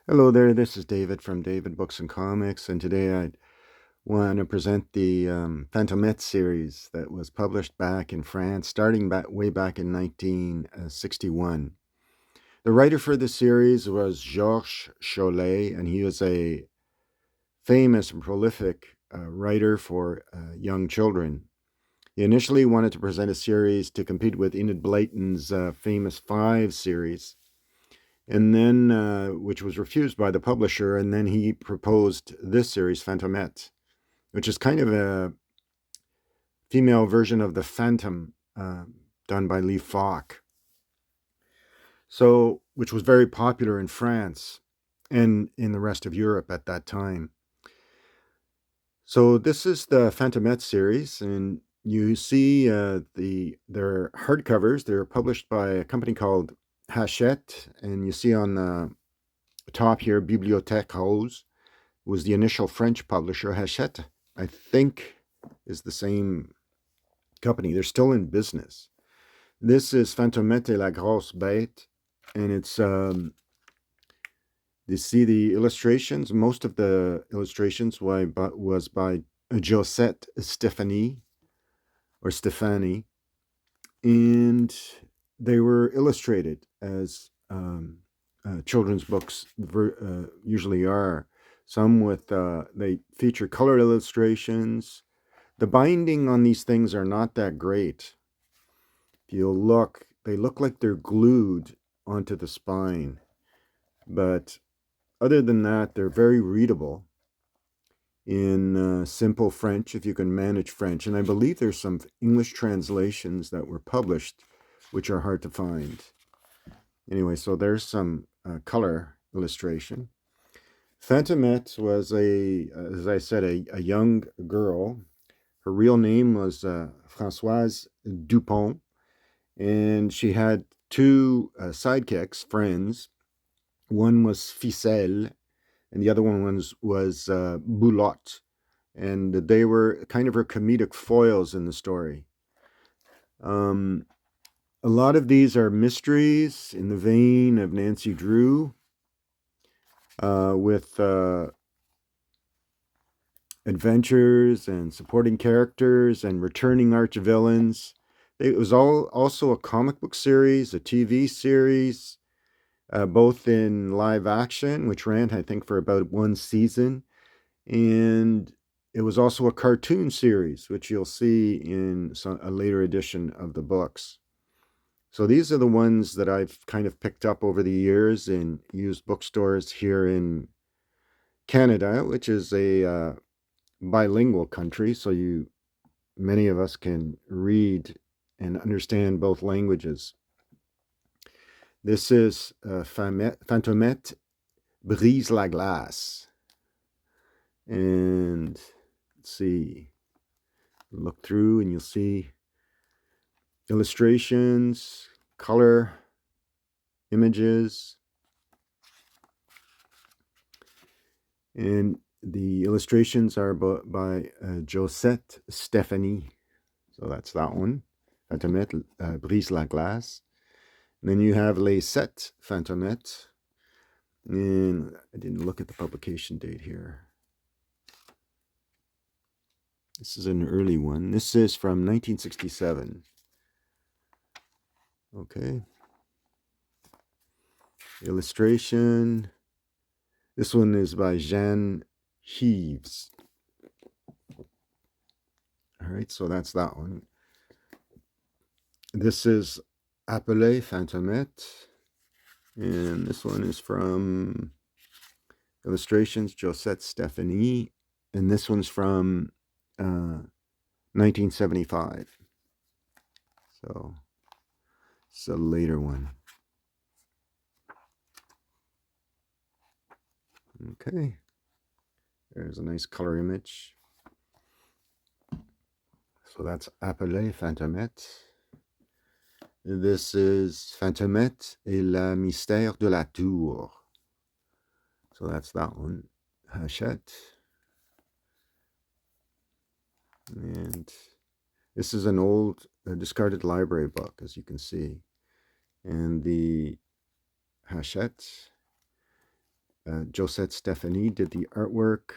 Hello there, this is David from David Books and Comics, and today I want to present the Fantômette series that was published back in France, starting way back in 1961. The writer for the series was Georges Chaulet, and he was a famous and prolific writer for young children. He initially wanted to present a series to compete with Enid Blyton's famous Five series, and then which was refused by the publisher, and then he proposed this series, Fantômette, which is kind of a female version of the Phantom, done by Lee Falk. So, which was very popular in France and in the rest of Europe at that time. So this is the Fantômette series, and you see their hardcovers. They're published by a company called Hachette, and you see on the top here, Bibliothèque Rose was the initial French publisher. Hachette, I think, is the same company. They're still in business. This is Fantômette et la grosse bête, and it's you see the illustrations. Most of the illustrations was by Josette Stephanie or Stefani, and they were illustrated as children's books usually are. Some with they feature color illustrations. The binding on these things are not that great. If you look, they look like they're glued onto the spine. But other than that, they're very readable in simple French, if you can manage French. And I believe there's some English translations that were published, which are hard to find. Anyway, so there's some color illustration. Fantômette was as I said, a young girl. Her real name was Françoise Dupont, and she had two sidekicks, friends. One was Ficelle, and the other one was Boulotte, and they were kind of her comedic foils in the story. A lot of these are mysteries in the vein of Nancy Drew, with adventures and supporting characters and returning arch-villains. It was also a comic book series, a TV series, both in live action, which ran, I think, for about one season, and it was also a cartoon series, which you'll see in a later edition of the books. So these are the ones that I've kind of picked up over the years in used bookstores here in Canada, which is a bilingual country, so many of us can read and understand both languages. This is Fantômette brise la glace. And let's see, look through and you'll see illustrations, color, images, and the illustrations are by Josette Stephanie. So that's that one. Fantômette brise la glace. And then you have Les Sept Fantômettes. And I didn't look at the publication date here. This is an early one. This is from 1967. Okay. Illustration. This one is by Jeanne Heaves. All right, so that's that one. This is Appelé Fantômette. And this one is from Illustrations, Josette Stephanie. And this one's from 1975. So it's a later one. Okay. There's a nice color image. So that's Appelé Fantômette. This is Fantômette et le mystère de la tour. So that's that one. Hachette. And this is an old discarded library book, as you can see. And the Hachette. Josette Stephanie did the artwork.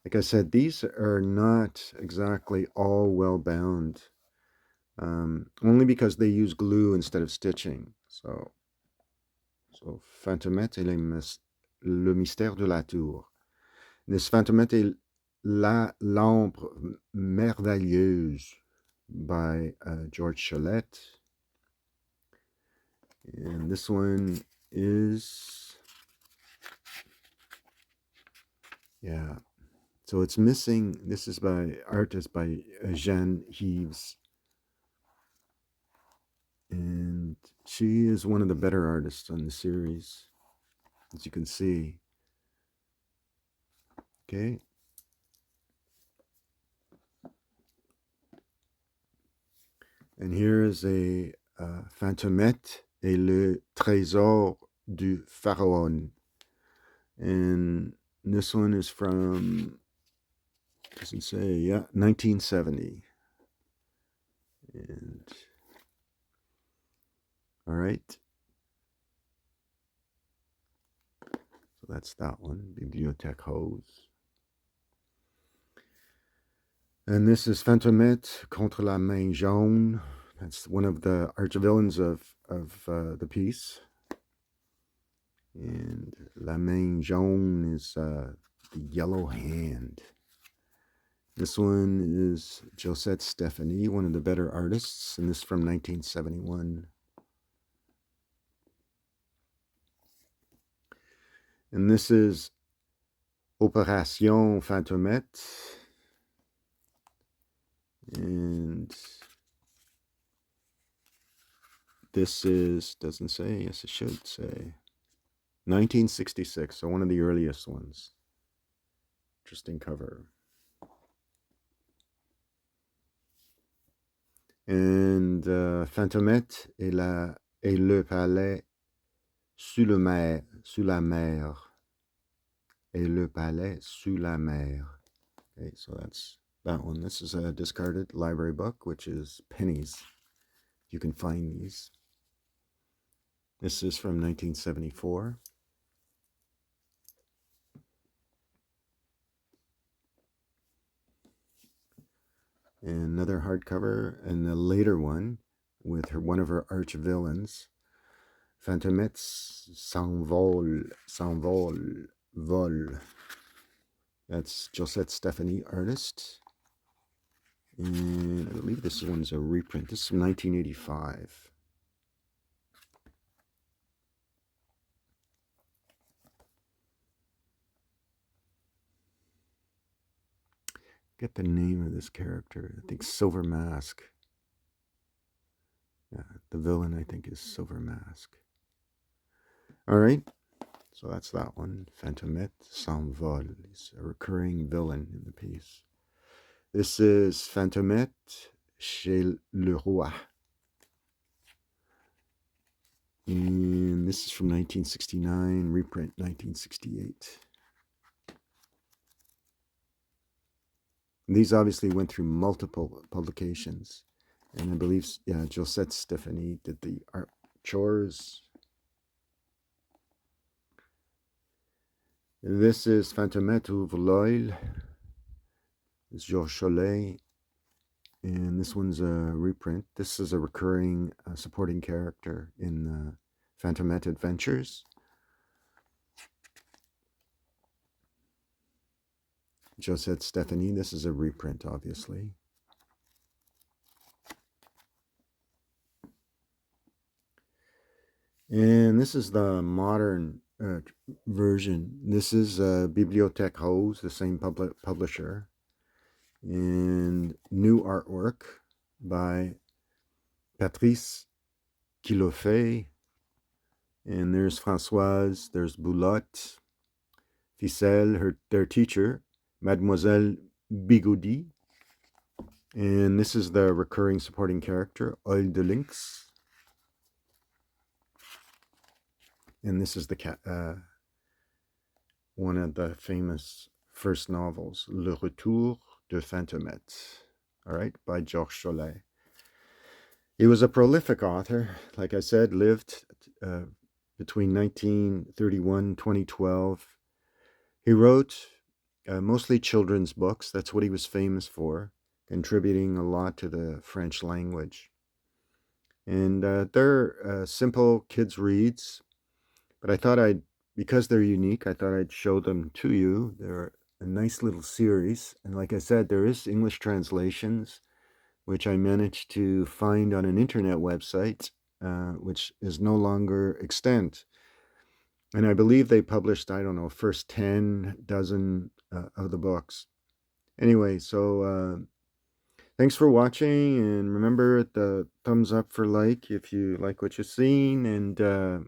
Like I said, these are not exactly all well bound, only because they use glue instead of stitching. So Fantômette et le mystère de la tour. This Fantômette est la l'ombre merveilleuse by Georges Chaulet. And this one is, yeah. So it's missing. This is by artist by Jeanne Heaves. And she is one of the better artists on the series, as you can see. Okay. And here is a Fantômette et le trésor du pharaon. And this one is from, doesn't say, yeah, 1970. And all right. So that's that one, Bibliothèque Rose. And this is Fantômette contre la main jaune. That's one of the archvillains of the piece. And la main jaune is the yellow hand. This one is Josette Stephanie, one of the better artists, and this is from 1971. And this is Opération Fantômette. And this is, doesn't say, yes it should say, 1966, so one of the earliest ones. Interesting cover. And Fantômette et le palais sous la mer. Et le palais sous la mer. Okay, so that's that one. This is a discarded library book, which is pennies. You can find these. This is from 1974. And another hardcover, and a later one with one of her arch villains, Fantômette vol. That's Josette Stephanie, artist. And I believe this one's a reprint. This is from 1985. Get the name of this character. I think Silver Mask. Yeah, the villain I think is Silver Mask. All right, so that's that one. Fantômette s'envole. He's a recurring villain in the piece. This is Fantômette chez le roi. And this is from 1969, reprint 1968. And these obviously went through multiple publications. And I believe, yeah, Josette Stephanie did the art chores. This is Fantômette ouvre l'œil. It's Georges Chaulet. And this one's a reprint. This is a recurring supporting character in Fantômette Adventures. Josette Stephanie, this is a reprint, obviously. And this is the modern version. This is Bibliothèque Rose, the same publisher. And new artwork by Patrice Quilofet. And there's Françoise, there's Boulotte, Ficelle, their teacher, Mademoiselle Bigodi. And this is the recurring supporting character, Oil de Lynx. And this is the one of the famous first novels, Le Retour de Fantômette, all right, by Georges Chaulet. He was a prolific author, like I said, lived between 1931 and 2012. He wrote mostly children's books. That's what he was famous for, contributing a lot to the French language. And they're simple kids' reads, but I thought because they're unique, I thought I'd show them to you. They're a nice little series. And like I said, there is English translations, which I managed to find on an internet website, which is no longer extant. And I believe they published, I don't know, first 10 dozen of the books. Anyway, so thanks for watching, and remember the thumbs up for like if you like what you've seen, and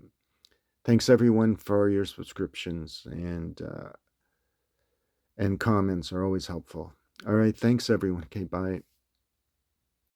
thanks everyone for your subscriptions, and comments are always helpful. All right, thanks everyone. Okay, bye.